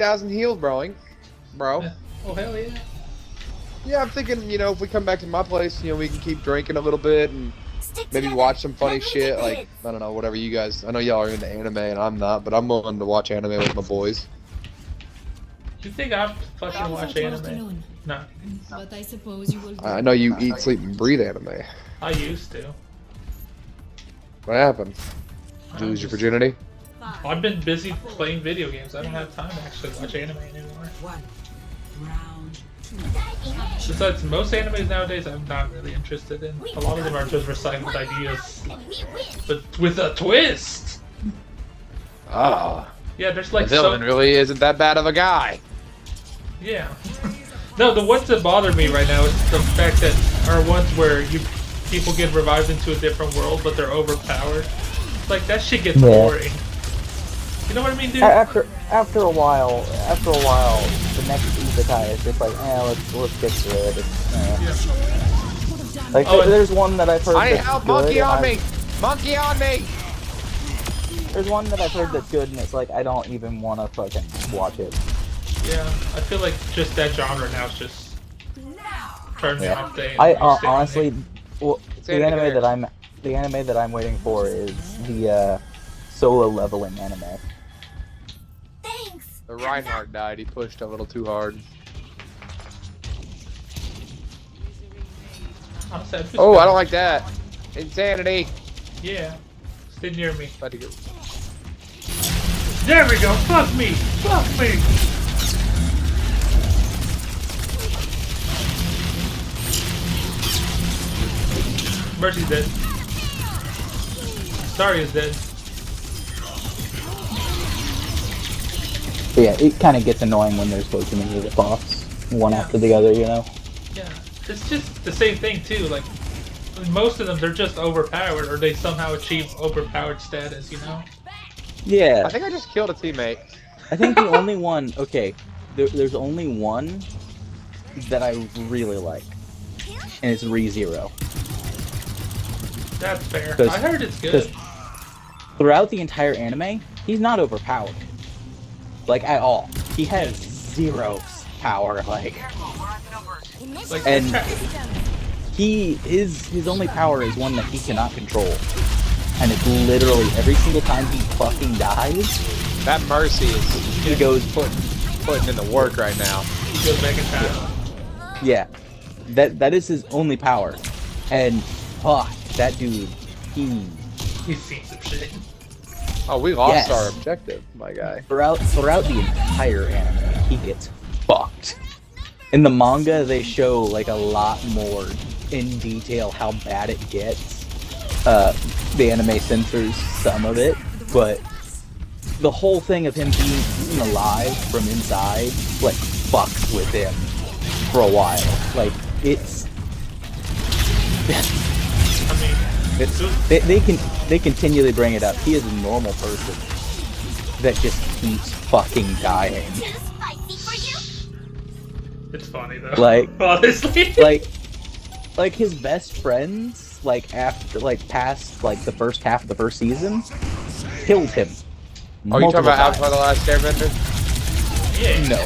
thousand healed, bro. Yeah. Oh hell yeah. Yeah, I'm thinking, if we come back to my place, we can keep drinking a little bit and Stick maybe together. watch some funny Let me shit. take the Like, hit. I don't know, whatever you guys. I know y'all are into anime and I'm not, but I'm willing to watch anime with my boys. Do you think I fucking watch anime? Alone. No, But I suppose you will. I know you eat, sleep, and breathe anime. I used to. What happened? Did you I'm lose your just- virginity? I've been busy playing video games. I don't have time to actually watch anime anymore. Besides, most animes nowadays I'm not really interested in. A lot of them are just recycled ideas, but with a twist. Ah, Yeah, there's the like villain some. really isn't that bad of a guy. Yeah. No, the ones that bother me right now is the fact that are ones where people get revived into a different world, but they're overpowered. Like that shit gets boring. You know what I mean, dude? After a while, the next isekai is just like, let's get to it. Like there's one that I've heard I need that's help, good. monkey on and me! Monkey on me! There's one that I've heard that's good, and it's like I don't even want to fucking watch it. Yeah, I feel like just that genre now is just turning me off. Honestly, well, It's the anime that I'm waiting for is the solo leveling anime. Thanks. The Reinhardt died. He pushed a little too hard. I'm sad. Oh, I don't like that. Insanity. Yeah, stay near me. About to go. There we go. Fuck me. Fuck me. Mercy's dead. Sorry is dead. But yeah, it kind of gets annoying when there's both too many of the boss, one after the other, Yeah, it's just the same thing too. Like most of them, they're just overpowered, or they somehow achieve overpowered status. Yeah. I think I just killed a teammate. I think the only one, okay, there's only one that I really like, and it's ReZero. That's fair. 'Cause- I heard it's Because good. throughout the entire anime, he's not overpowered, like at all. He has zero power, Like, and his only power is one that he cannot control, and it's literally every single time he fucking dies, That Mercy is he goes putting in the work right now. he goes back in time. yeah, that is his only power, and fuck that dude, He's seen some shit. Oh, we lost Yes. our objective, my guy. throughout the entire anime, he gets fucked. In the manga, they show like a lot more in detail how bad it gets. The anime censors some of it, but the whole thing of him being eaten alive from inside like fucks with him for a while. Like it's I mean, they continually bring it up. He is a normal person that just keeps fucking dying. it's funny though. Like honestly, like his best friends, like after past like the first half of the first season, killed him. Oh, you talking multiple about times. Avatar: The Last Airbender? yeah. No.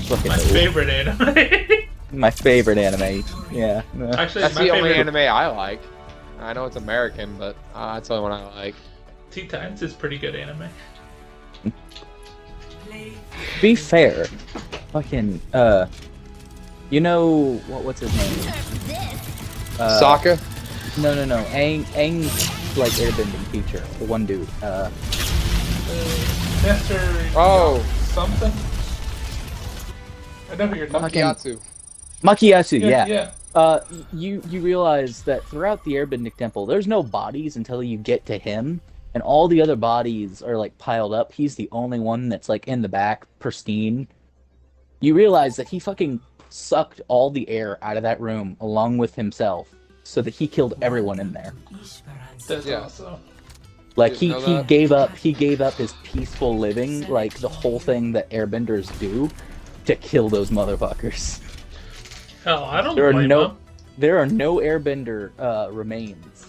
Fucking My no. favorite anime. My favorite anime. Yeah. Actually, That's my the only favorite anime I like. I know it's American, but that's the only one I like. Teen Titans is pretty good anime. Be fair, fucking you know what's his name? Sokka? No. Aang's like airbending teacher, the one dude. Master. Oh. Something. I know who you're talking. Makiyatsu. Makiyasu, yeah. Yeah. You realize that throughout the Airbending Temple, there's no bodies until you get to him, and all the other bodies are like piled up. He's the only one that's like in the back, pristine. You realize that he fucking sucked all the air out of that room along with himself, so that he killed everyone in there. That's Yeah. awesome. Like Didn't know he that. gave up his peaceful living, like the whole thing that airbenders do, to kill those motherfuckers. Hell, I don't There are blame no him. there are no airbender remains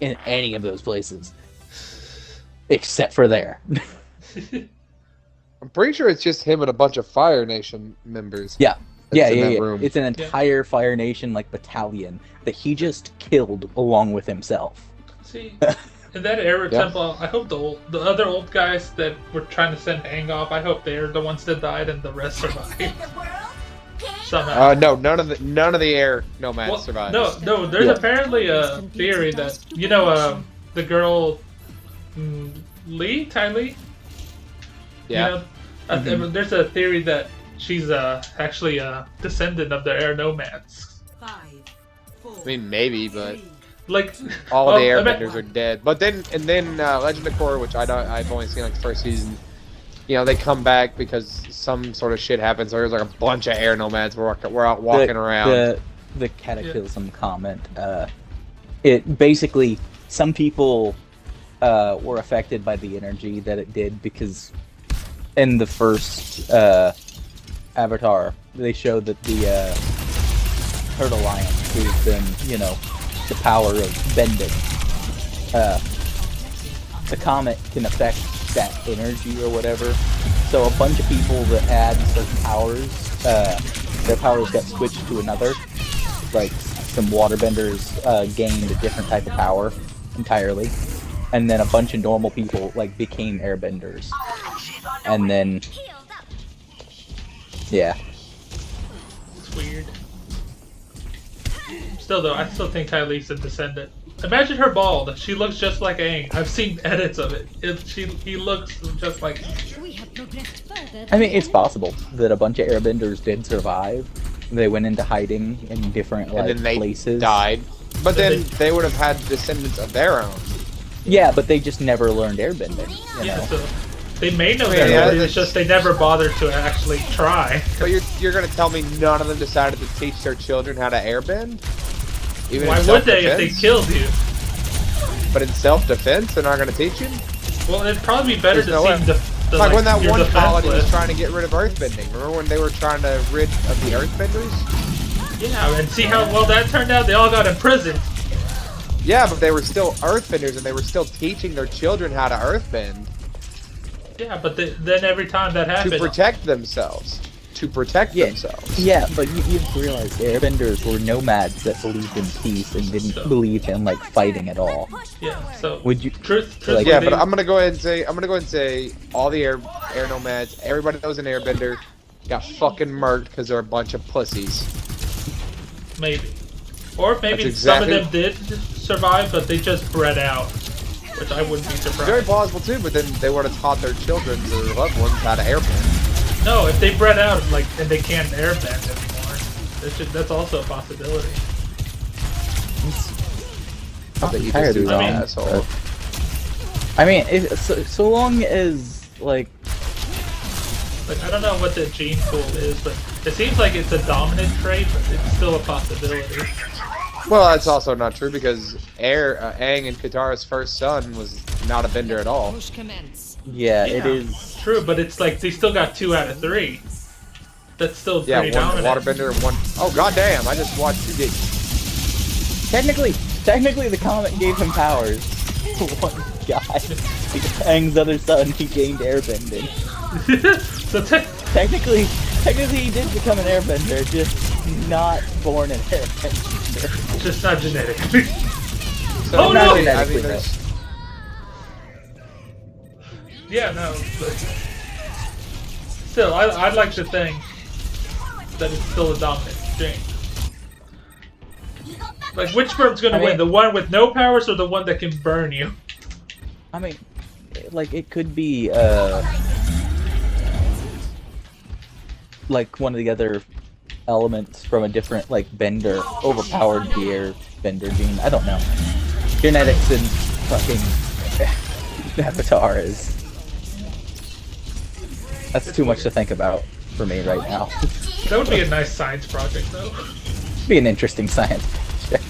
in any of those places. Except for there. I'm pretty sure it's just him and a bunch of Fire Nation members. Yeah. that's Yeah, in yeah, that yeah. room. It's an entire Fire Nation like battalion that he just killed along with himself. See, in that era Yeah. temple, I hope the other old guys that were trying to send Aang off, I hope they're the ones that died and the rest survived. Somehow. No, none of the air nomads Well, survived. no, there's Yeah. apparently a theory that, the girl, Ty Lee? Yeah. There's a theory that she's actually a descendant of the air nomads. 5, 4, I mean, maybe, but Like, all well, the I airbenders are dead. But then Legend of Korra, which I've only seen like the first season. They come back because some sort of shit happens. There's like a bunch of air nomads. We're out walking around. The Cataclysm comment. It basically, some people were affected by the energy that it did because in the first Avatar, they showed that the Herd Alliance gave them, the power of bending. The comet can affect that energy or whatever. So a bunch of people that had certain powers, their powers got switched to another. Like some waterbenders gained a different type of power entirely, and then a bunch of normal people became airbenders, and then yeah. It's weird. Still though, I still think Ty Lee's a descendant. Imagine her bald. She looks just like Aang. I've seen edits of it. He looks just like Aang. we have progressed further. I mean, it's possible that a bunch of airbenders did survive. They went into hiding in different and then they places. died. But then they would have had descendants of their own. Yeah, but they just never learned airbending. Yeah, so they may know Yeah, that, but yeah, it's just they never bothered to actually try. But you're gonna tell me none of them decided to teach their children how to airbend? Even Why in would they if they self-defense? killed you? But in self-defense, they're not gonna teach you? Well, it'd probably be better There's to no way. seem It's like when that you're one colony was defenseless. trying to get rid of earthbending. Remember when they were trying to rid of the earthbenders? Yeah, and see how well that turned out? They all got imprisoned. Yeah, but they were still earthbenders and they were still teaching their children how to earthbend Yeah, but then every time that happened, to protect themselves. To protect themselves. Yeah, but you have to realize the airbenders were nomads that believed in peace and didn't believe in fighting at all. yeah. So Would you? truthfully, Yeah, but I'm gonna go ahead and say all the air nomads, everybody that was an airbender, got fucking murked because they're a bunch of pussies. maybe, or maybe That's some exactly- of them did survive, but they just bred out, which I wouldn't be Very surprised. plausible too, but then they would have taught their children, their loved ones, how to airbend. No, if they bred out and they can't airbend anymore, that's also a possibility. Not that you tired just do of that, it. asshole. I mean, so long as I don't know what the gene pool is, but it seems like it's a dominant trait, but it's still a possibility. Well, that's also not true because Aang and Katara's first son was not a bender at all. Push commence. yeah, it Yeah. is. True, but it's like they still got 2 out of 3. That's still Yeah, pretty one dominant. waterbender and one. Oh goddamn! I just watched you get. Technically, the comet gave him powers. One guy, Aang's other son, he gained airbending. So Technically, he did become an airbender, just not born an airbender. just not genetically. So, Oh, no! I mean, Genetically, there's, Yeah, no. But still, I'd like to think that it's still a dominant gene. Like, which sperm's gonna I mean- win? The one with no powers or the one that can burn you? I mean, it could be, one of the other elements from a different, bender, overpowered the air bender gene. I don't know. Genetics in fucking Avatar is... That's too much to think about for me right now. That would be a nice science project, though. Be an interesting science project.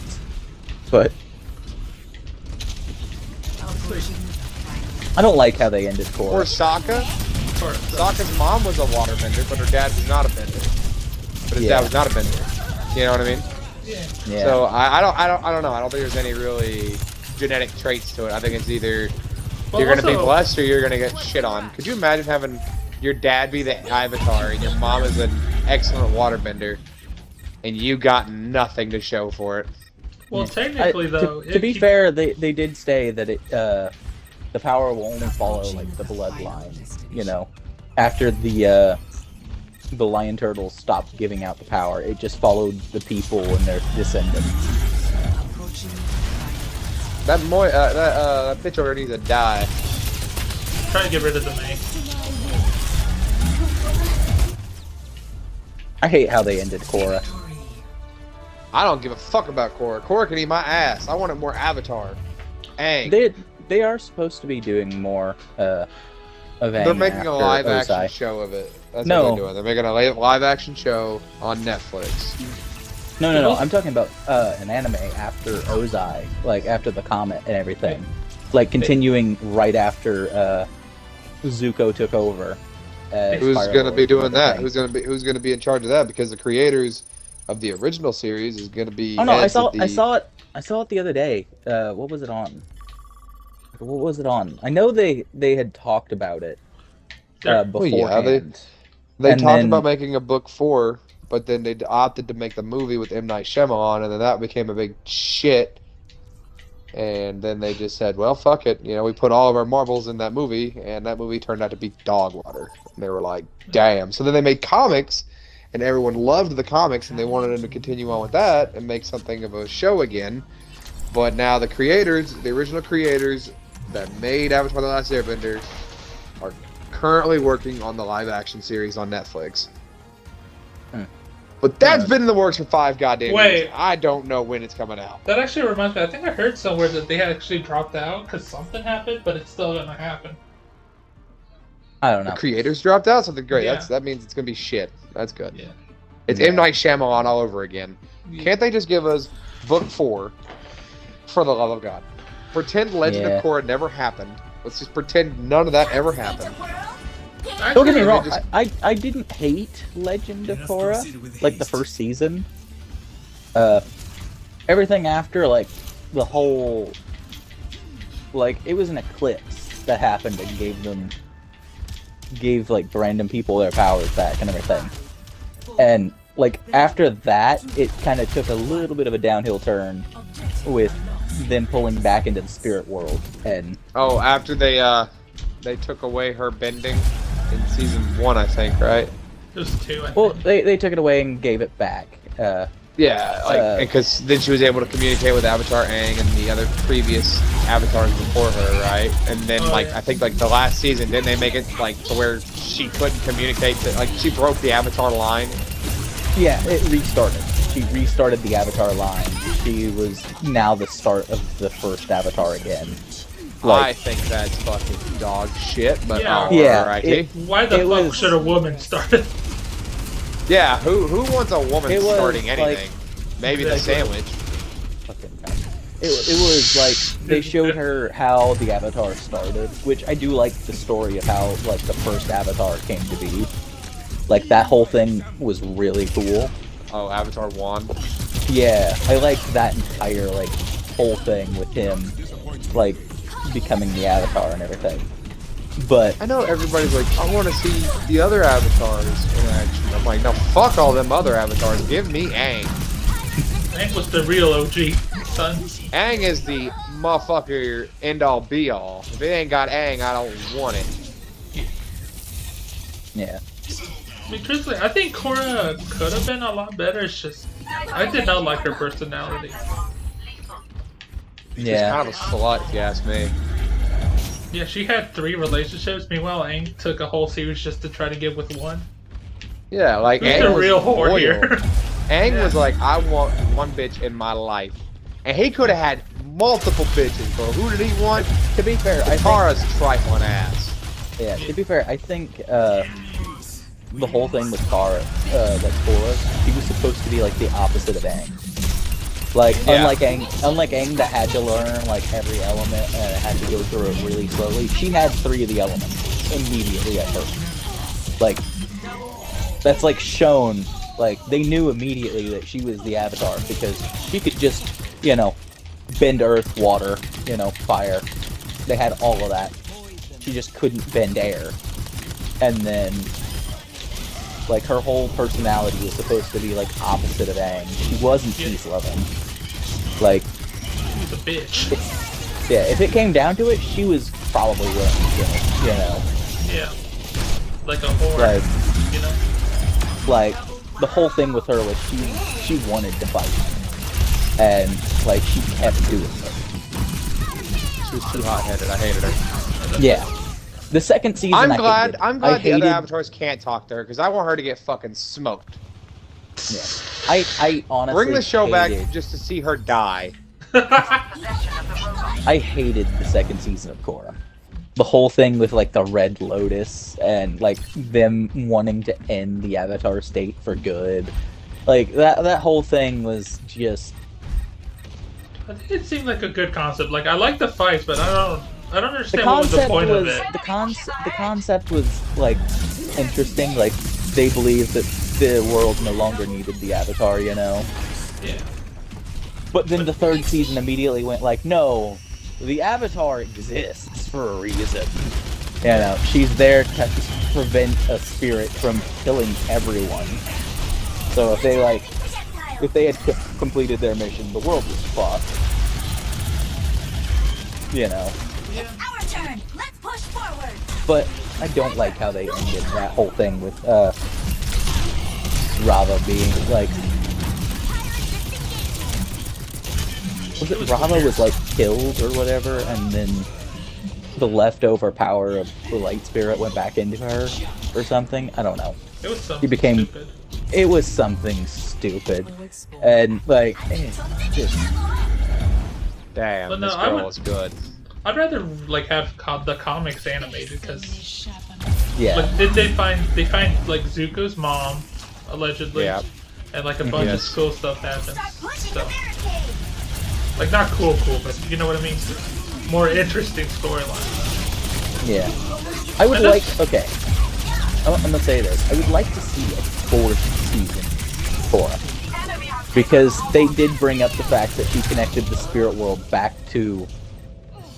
But I don't like how they ended or Korra. Sokka. Or, Sokka's mom was a waterbender, but her dad was not a bender. But his Yeah. dad was not a bender. You know what I mean? yeah. Yeah. So I don't know. I don't think there's any really genetic traits to it. I think it's either Well, you're gonna be also- blessed or you're gonna get shit on. Could you imagine having your dad be the Avatar, and your mom is an excellent waterbender, and you got nothing to show for it. Well, technically, though, to be fair, they did say that the power will only follow like the bloodline. You know, after the lion turtles stopped giving out the power, it just followed the people and their descendants. That bitch over there needs to die. Try to get rid of the May. I hate how they ended Korra. I don't give a fuck about Korra. Korra can eat my ass. I wanted more Avatar. Aang. They are supposed to be doing more of Aang. They're making a live action Ozai. show of it. That's No. what they're doing. They're making a live action show on Netflix. No. I'm talking about an anime after Ozai, like after the comet and everything, like continuing right after Zuko took over. Who's Fire gonna Lord be and doing that? everything. Who's gonna be in charge of that? Because the creators of the original series is gonna be. Oh no, I heads saw of the- I saw it the other day. What was it on? What was it on? I know they had talked about it beforehand. They And talked then- about making a book 4, but then they opted to make the movie with M. Night Shyamalan, and then that became a big shit. And then they just said, well, fuck it. You know, we put all of our marbles in that movie, and that movie turned out to be dog water. And they were like, damn. So then they made comics, and everyone loved the comics, and they wanted them to continue on with that and make something of a show again. But now the creators, the original creators that made Avatar The Last Airbender, are currently working on the live-action series on Netflix. But that's been in the works for 5 goddamn years. I don't know when it's coming out. That actually reminds me, I think I heard somewhere that they had actually dropped out because something happened, but it's still gonna happen. I don't know. The creators dropped out? Something great. Yeah. That means it's going to be shit. That's good. Yeah. It's Yeah. M. Night Shyamalan all over again. Yeah. Can't they just give us book 4, for the love of God? Pretend Legend Yeah. of Korra never happened. Let's just pretend none of that ever happened. Don't get me Actually, wrong. just- I didn't hate Legend of Korra, like the first season. Everything after, like the whole, like it was an eclipse that happened and gave like random people their powers back and everything. And like after that, it kind of took a little bit of a downhill turn with them pulling back into the spirit world. And Oh, after they took away her bending in season 1, I think, right? It was 2, I well, think. they took it away and gave it back. Yeah, like because then she was able to communicate with Avatar Aang and the other previous avatars before her, right? And then Oh, like yeah. I think like the last season, didn't they make it like to where she couldn't communicate? Like she broke the Avatar line. Yeah, it restarted. She restarted the Avatar line. She was now the start of the first Avatar again. I Like, think that's fucking dog shit, but Yeah. Yeah, alrighty. Why the it fuck was- should a woman start it? Yeah, who wants a woman It was, starting like- anything? Maybe the sandwich. fucking it was like they showed her how the Avatar started, which I do like the story of how like the first Avatar came to be. Like that whole thing was really cool. Oh, Avatar 1. Yeah, I liked that entire like whole thing with him, like becoming the Avatar and everything. But I know everybody's like, I want to see the other avatars in action. I'm like, no, fuck all them other avatars. Give me Aang. Aang was the real OG, son. Aang is the motherfucker end all be all. If it ain't got Aang, I don't want it. yeah, I mean, truthfully, I think Korra could have been a lot better. It's just, I did not like her personality. She's yeah. kind of a slut, if you ask me. Yeah, she had 3 relationships. Meanwhile, Aang took a whole series just to try to get with one. Yeah, like Who's Aang the was real whore loyal. here? Aang Yeah. was like, I want one bitch in my life. And he could have had multiple bitches, but who did he want? To be fair, I think, Katara's trifling ass. yeah. To be fair, I think the whole thing with Korra, she was supposed to be like the opposite of Aang. Like Yeah. unlike Aang that had to learn like every element and had to go through it really slowly. She had 3 of the elements immediately at first. Like that's like shown. Like they knew immediately that she was the Avatar because she could just, you know, bend earth, water, you know, fire. They had all of that. She just couldn't bend air. and then like her whole personality was supposed to be like opposite of Aang. She wasn't peace loving. Like, She's a bitch. yeah, if it came down to it, she was probably willing to kill, you know. Yeah. Like a whore. Like, you know? like the whole thing with her was she wanted to fight, and like she kept doing it. She was too hot-headed. I hated her. Yeah, the second season. I'm I glad. hated. I'm I glad the other hated. avatars can't talk to her because I want her to get fucking smoked. Yeah, I honestly Bring the show back hated- just to see her die. I hated the second season of Korra. The whole thing with like the Red Lotus and like them wanting to end the Avatar state for good, like that whole thing was just I think it seemed like a good concept. Like I like the fights, but I don't the understand what was the concept point of was it. the concept was like interesting. Like they believed that the world no longer needed the Avatar, you know. Yeah. But then the third season immediately went like, no, the Avatar exists for a reason. You know, she's there to prevent a spirit from killing everyone. So if they had completed their mission, the world was fucked. You know. It's our turn. Let's push forward. But I don't like how they ended that whole thing with Rava being like. Was it Rava was like killed or whatever, and then the leftover power of the light spirit went back into her or something? I don't know. It was something He became- stupid. It was something stupid. And like just Damn, But no, this I girl would- is good. I'd rather like have the comics animated because yeah. like they find like Zuko's mom allegedly, Yeah. and like a bunch Yes. of cool stuff happens. Start pushing So the barricade. like not cool, but you know what I mean. More interesting storyline. Yeah. I would And like that's- okay. I'm gonna say this. I would like to see a fourth season for it. Because they did bring up the fact that he connected the spirit world back to,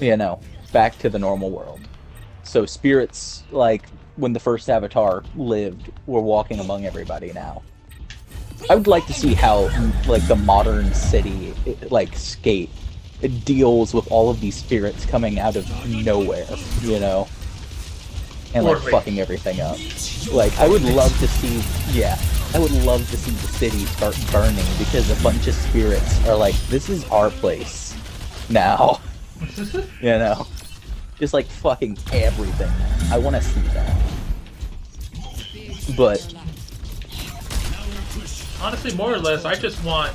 you know, back to the normal world. So spirits, like, when the first Avatar lived, were walking among everybody now. I would like to see how, like, the modern city, like, Skate, it deals with all of these spirits coming out of nowhere, you know? And, like, Or- fucking everything up. Like, I would love to see, yeah, I would love to see the city start burning because a bunch of spirits are like, this is our place now. You know? Just like fucking everything. I want to see that. But, Honestly, more or less, I just want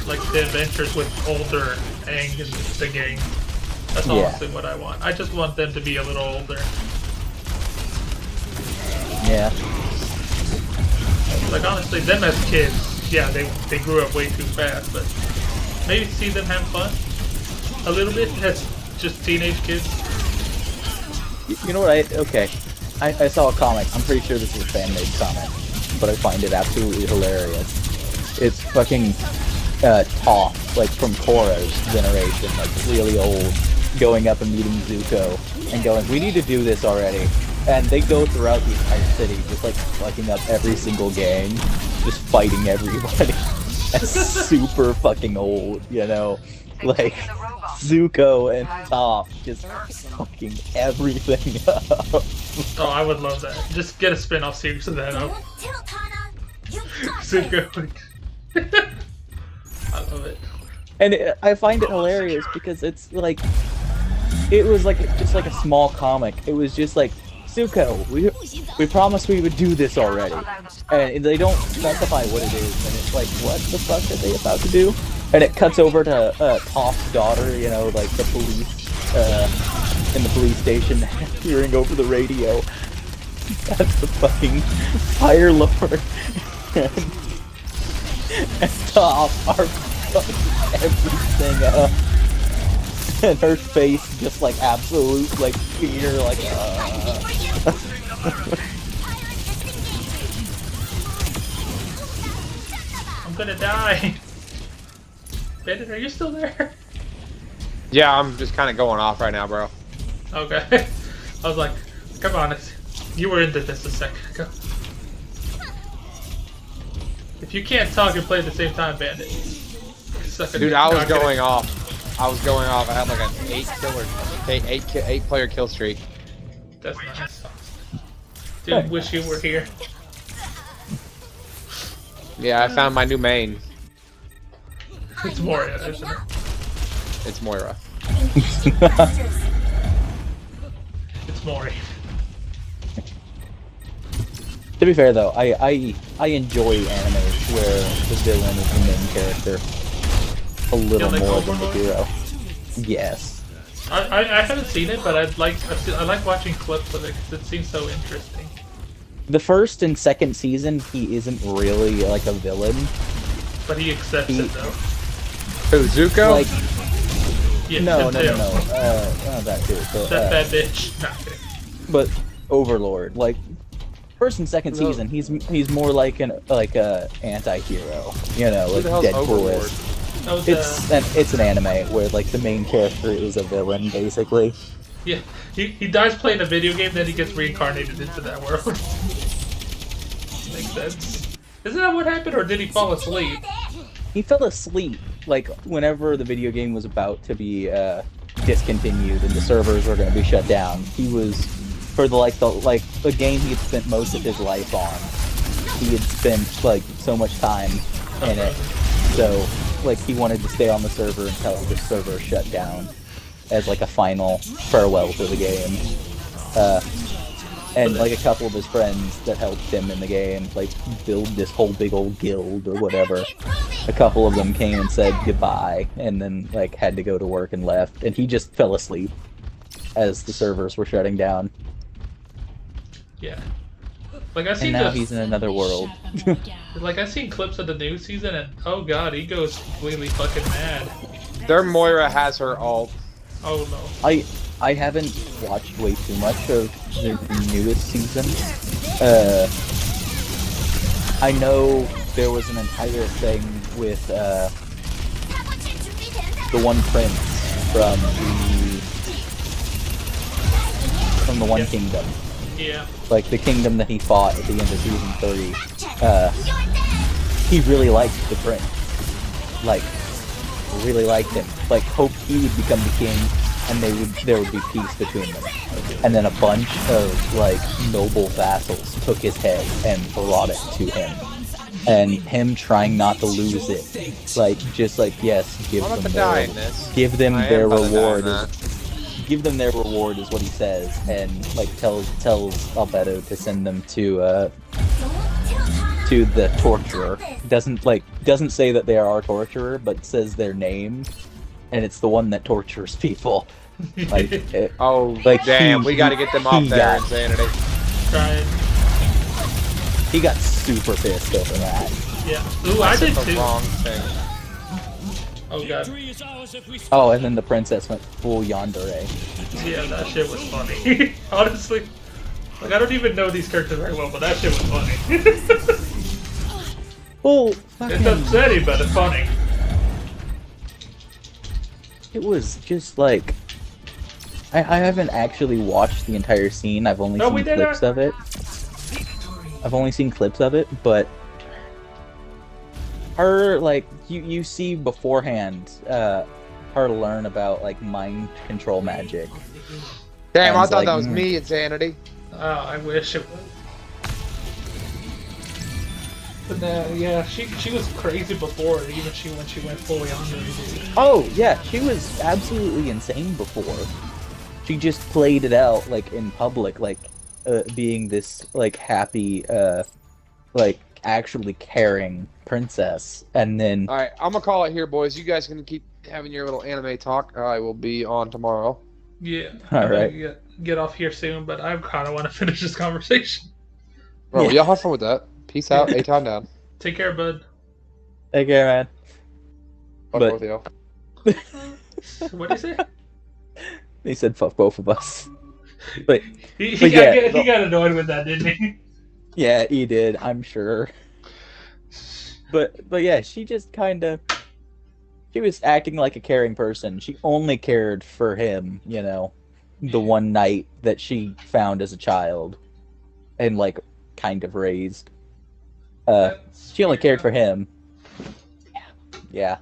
like the adventures with older Aang and the gang. That's Yeah. honestly what I want. I just want them to be a little older. yeah. Like honestly, them as kids, yeah, they grew up way too fast, but maybe see them have fun a little bit as just teenage kids. You know what okay. I saw a comic. I'm pretty sure this is a fan-made comic. But I find it absolutely hilarious. It's fucking Toph, like from Korra's generation, like really old, going up and meeting Zuko and going, we need to do this already. And they go throughout the entire city, just like fucking up every single gang, just fighting everybody. That's super fucking old, you know? Like, Zuko and Toph just fucking everything up. Oh, I would love that. Just get a spin-off series of that up. Don't tilt, Hana. You got this. Zuko. I love it. And I find it hilarious because it's like, it was like just like a small comic. It was just like, Zuko, we promised we would do this already, and they don't specify what it is, and it's like, what the fuck are they about to do? And it cuts over to Toph's daughter, you know, like the police in the police station, hearing over the radio. That's the fucking Fire Lord and Toph are fucking everything up. And her face just like absolute like fear, like I'm gonna die. Bandit, are you still there? Yeah, I'm just kind of going off right now, bro. Okay. I was like, come on, You were into this a second ago. If you can't talk and play at the same time, Bandit. Dude, I was going off. I was going off. I had like an 8-player kill streak. That's nice. Dude, wish you were here. Yeah, I found my new main. It's Moria, isn't it? It's Moira. It's Moria. To be fair, though, I enjoy anime where the villain is the main character a little like more than the Overlord? hero. Yes. I haven't seen it, but I like watching clips of it because it seems so interesting. The first and second season, he isn't really like a villain. But he accepts it though. Who, Zuko? Like, Yeah, no, him no, too. no, no. Not that too. But, That bad bitch. Nah, I'm kidding. but Overlord, like first and second season, he's more like a anti-hero. You know, Who like the hell's Deadpool Overlord? is. That was, It's an anime where like the main character is a villain, basically. yeah, he dies playing a video game, then he gets reincarnated into that world. Makes sense. Isn't that what happened, or did he fall asleep? He fell asleep like whenever the video game was about to be discontinued and the servers were going to be shut down. He was for the game he had spent most of his life on. He had spent like so much time in it, so like he wanted to stay on the server until the server shut down as like a final farewell to the game. And like a couple of his friends that helped him in the game, like build this whole big old guild or whatever. A couple of them came and said goodbye, and then like had to go to work and left, and he just fell asleep as the servers were shutting down. Yeah. Like I And seen now the, he's in another world. like I seen clips of the new season, and oh god, he goes completely fucking mad. Their Moira has her ult. Oh no. I haven't watched way too much of the newest season. I know there was an entire thing with the one prince from the one kingdom. Yeah. Like the kingdom that he fought at the end of season 3. He really liked the prince. Like, really liked him. Like, hoped he would become the king, and there would be peace between them. And then a bunch of like noble vassals took his head and brought it to him. And him trying not to lose it, like just like yes, give I'm them about to die in this. give them I am their about to die in reward. that. Give them their reward is what he says, and like tells Albedo to send them to the torturer. Doesn't say that they are our torturer, but says their name, and it's the one that tortures people. Like, Oh, like damn, we gotta get them off he there, got- Insanity. Trying. he got super pissed over that. Yeah. Ooh, I said did the too. wrong thing. Oh god. Oh, and then the princess went full yandere. Yeah, that shit was funny. Honestly. Like I don't even know these characters very well, but that shit was funny. Well, It's fucking, upsetting, but it's funny. it was just like I haven't actually watched the entire scene. I've only No, we seen did clips not. of it. I've only seen clips of it, but her like you see beforehand her learn about like mind control magic. Damn, I Sounds thought like- that was me, Insanity. Oh, I wish it would. But yeah, she was crazy before, even when she went fully on to it. Oh yeah, she was absolutely insane before. She just played it out like in public, like being this like happy, like actually caring princess, and then Alright, I'm gonna call it here, boys. You guys can keep having your little anime talk. I will be on tomorrow. Yeah. All I'm gonna right. get off here soon, but I kind of want to finish this conversation. Bro, Yeah. y'all have fun with that. Peace out. A-Town down. Take care, bud. take care, man. Fuck But- both of y'all. What did you say? They said fuck both of us. But He But yeah, got annoyed with that, didn't he? yeah, he did, I'm sure. But yeah, she just kind of she was acting like a caring person. She only cared for him, you know, the one night that she found as a child. and like kind of raised. That's She only weird cared though. for him. Yeah.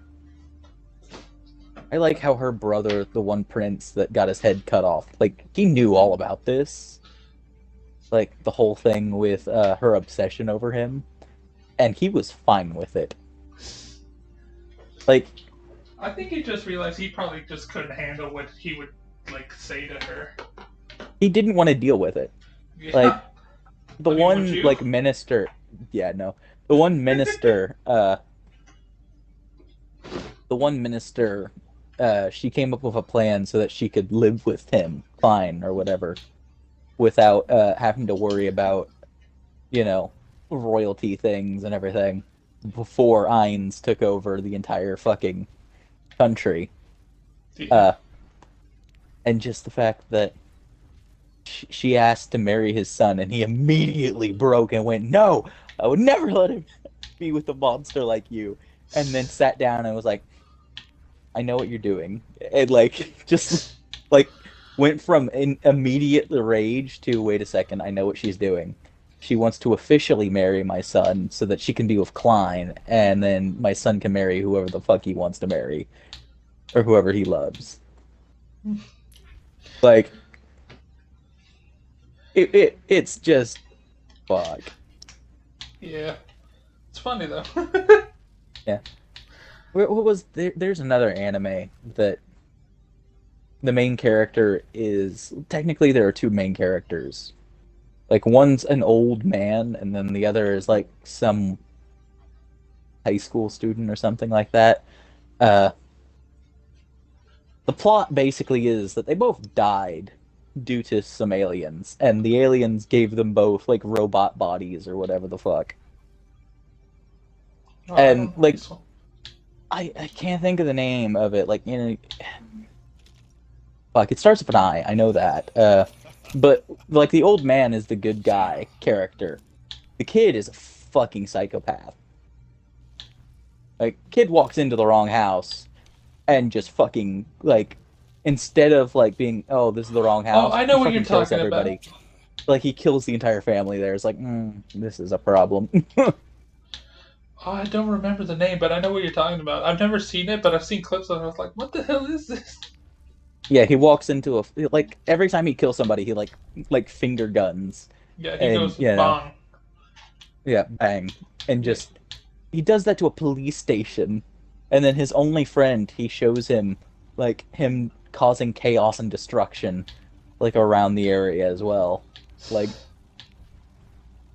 I like how her brother, the one prince that got his head cut off, like he knew all about this, like the whole thing with her obsession over him, and he was fine with it. Like I think he just realized he probably just couldn't handle what he would like say to her. he didn't want to deal with it. Yeah. Like the I mean, would one you? like minister, yeah, no, the one minister, the one minister, she came up with a plan so that she could live with him, fine or whatever, without having to worry about you know, royalty things and everything before Ainz took over the entire fucking country. Yeah. Uh, and just the fact that she asked to marry his son, and he immediately broke and went, "No, I would never let him be with a monster like you." And then sat down and was like, "I know what you're doing," and like just like went from an immediate rage to, "Wait a second, I know what she's doing. She wants to officially marry my son so that she can be with Klein, and then my son can marry whoever the fuck he wants to marry or whoever he loves." Like it's just fuck. Yeah. It's funny though. Yeah. What was there? There's another anime that the main character is technically there are two main characters. Like one's an old man, and then the other is like some high school student or something like that. Uh, the plot basically is that they both died due to some aliens, and the aliens gave them both like robot bodies or whatever the fuck. Oh, I And don't know like this one. I can't think of the name of it. Like fuck, it starts with an I. I know that. But like the old man is the good guy character. The kid is a fucking psychopath. Like kid walks into the wrong house and just fucking like instead of like being, oh, this is the wrong Oh, house, I he know what you're fucking kills talking about. everybody. Like he kills the entire family there. It's like, this is a problem. Oh, I don't remember the name, but I know what you're talking about. I've never seen it, but I've seen clips of it. I was like, what the hell is this? Yeah, he walks into a like every time he kills somebody, he like finger guns Yeah, he and goes bong. yeah, bang, and Yeah. just he does that to a police station, and then his only friend, he shows him like him causing chaos and destruction like around the area as well. Like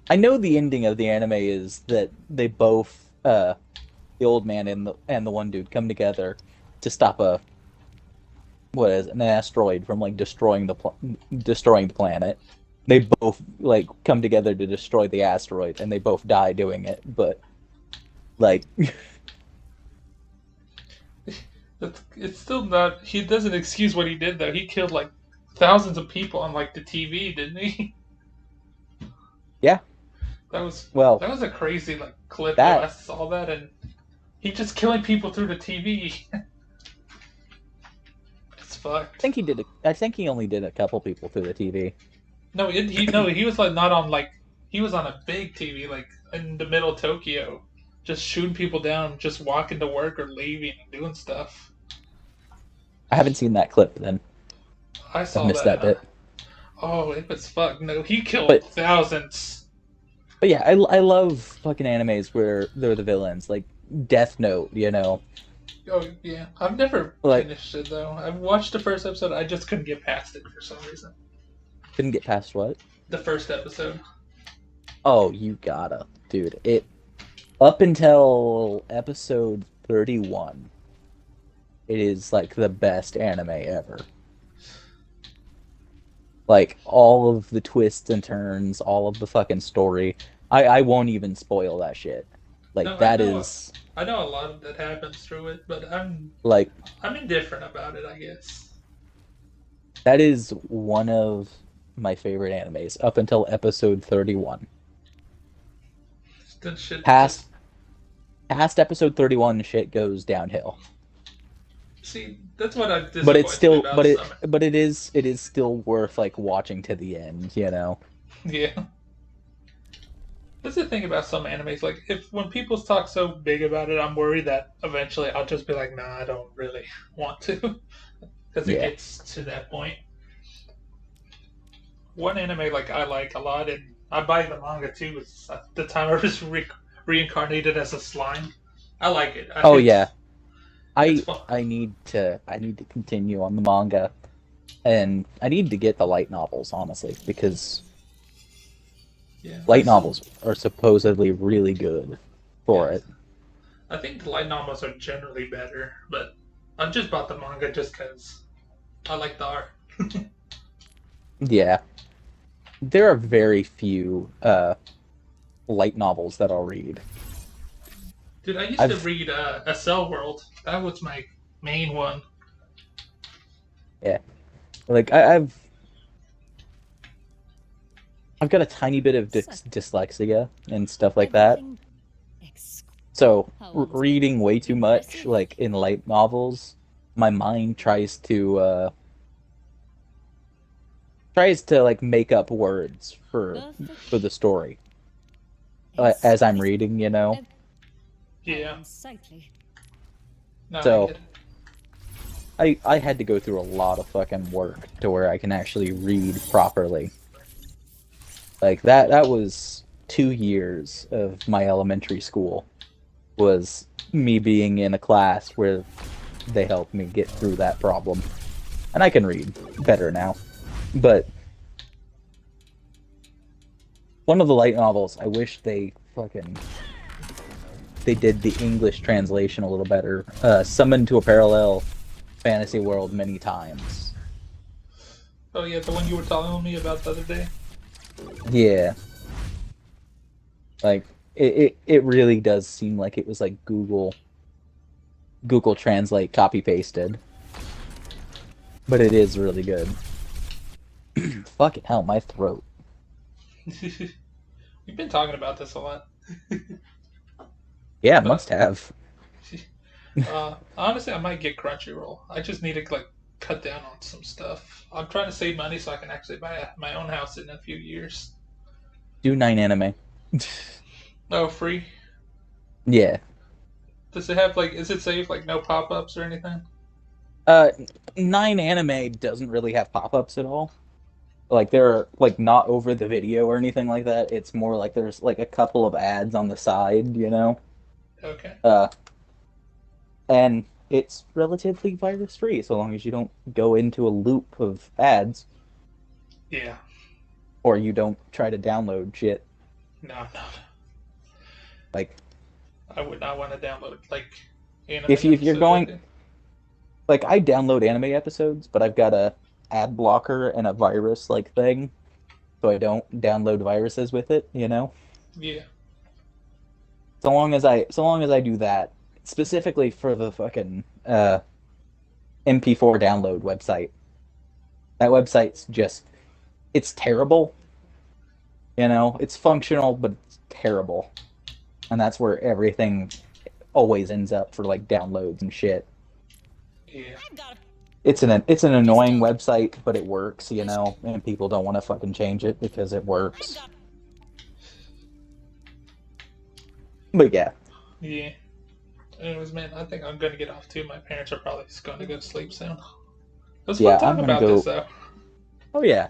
I know the ending of the anime is that they both the old man and the one dude come together to stop a what is it, an asteroid from like destroying the planet. They both like come together to destroy the asteroid, and they both die doing it. But like, It's still not. He doesn't excuse what he did though. He killed like thousands of people on like the TV, didn't he? yeah, That was well, that was a crazy like clip though. I that saw that and he just killing people through the TV. It's I fucked. think he did. I think he only did a couple people through the TV. No, he was like not on like he was on a big TV like in the middle of Tokyo, just shooting people down, just walking to work or leaving and doing stuff. I haven't seen that clip. Then I I've saw missed that. that bit. Oh, it was fucked. No, he killed But thousands. yeah, I love fucking animes where they're the villains, like Death Note. Oh yeah, I've never Like finished it though. I've watched the first episode. I just couldn't get past it for some reason. couldn't get past what? The first episode. Oh, you gotta, dude. It up until episode 31, it is like the best anime ever. Like all of the twists and turns, all of the fucking story. I won't even spoil that shit. Like No, that is I know a lot of that happens through it, but like I'm indifferent about it. I guess. that is one of my favorite animes up until episode 31. That shit Past just past episode 31 shit goes downhill. see. That's what But it's disappoints me still about some. but it is still worth like watching to the end. Yeah. That's the thing about some animes. Like, if when people talk so big about it, I'm worried that eventually I'll just be like, nah, I don't really want to, because it Yeah. gets to that point. One anime like I like a lot, and I buy the manga too. Is the time I was reincarnated as a slime. I like it. Oh yeah. It's I fun. I need to continue on the manga, and I need to get the light novels, honestly, because Yeah, I light still. novels are supposedly really good for Yes, it. I think the light novels are generally better, but I just bought the manga just because I like the art. Yeah. There are very few light novels that I'll read. Dude, I used to I've read A Cell World. That was my main one. yeah, like I've got a tiny bit of dyslexia and stuff like that. Everything exquisite. So How long has it been? reading way too much, Impressive. like in light novels, my mind tries to like make up words for Perfect. the story as I'm Exquisite. reading, you know. How Yeah, unsightly. no, I So get it. I had to go through a lot of fucking work to where I can actually read properly. Like that was 2 years of my elementary school was me being in a class where they helped me get through that problem. And I can read better now. But one of the light novels, I wish they did the English translation a little better. Summoned to a parallel fantasy world many times. Oh yeah, the one you were telling me about the other day. Yeah, like it really does seem like it was like Google Translate copy pasted, but it is really good. Fucking hell, my throat. We've been talking about this a lot, Yeah, but must have. honestly, I might get Crunchyroll. I just need to like cut down on some stuff. I'm trying to save money so I can actually buy my own house in a few years. Do 9 anime. Oh, free? Yeah. Does it have like? Is it safe? Like no pop-ups or anything? Uh, 9 anime doesn't really have pop-ups at all. Like they're like not over the video or anything like that. It's more like there's like a couple of ads on the side, you know. Okay. Uh, and it's relatively virus free so long as you don't go into a loop of ads Yeah. or you don't try to download shit. No, no. Like I would not want to download like anime if you're episodes. I going think. like I download anime episodes, but I've got a ad blocker and a virus like thing, so I don't download viruses with it, you know. Yeah. So long as I do that, specifically for the fucking MP4 download website. That website's just it's terrible, you know. It's functional, but it's terrible. And that's where everything always ends up for like downloads and shit. Yeah. I've got a It's an annoying pistol. website, but it works, you know, and people don't want to fucking change it because it I've works. got But yeah, Yeah. Anyways, man, I think I'm gonna get off too. My parents are probably just gonna go to sleep soon. It was fun yeah, I'm talking gonna about this go. though. Oh yeah,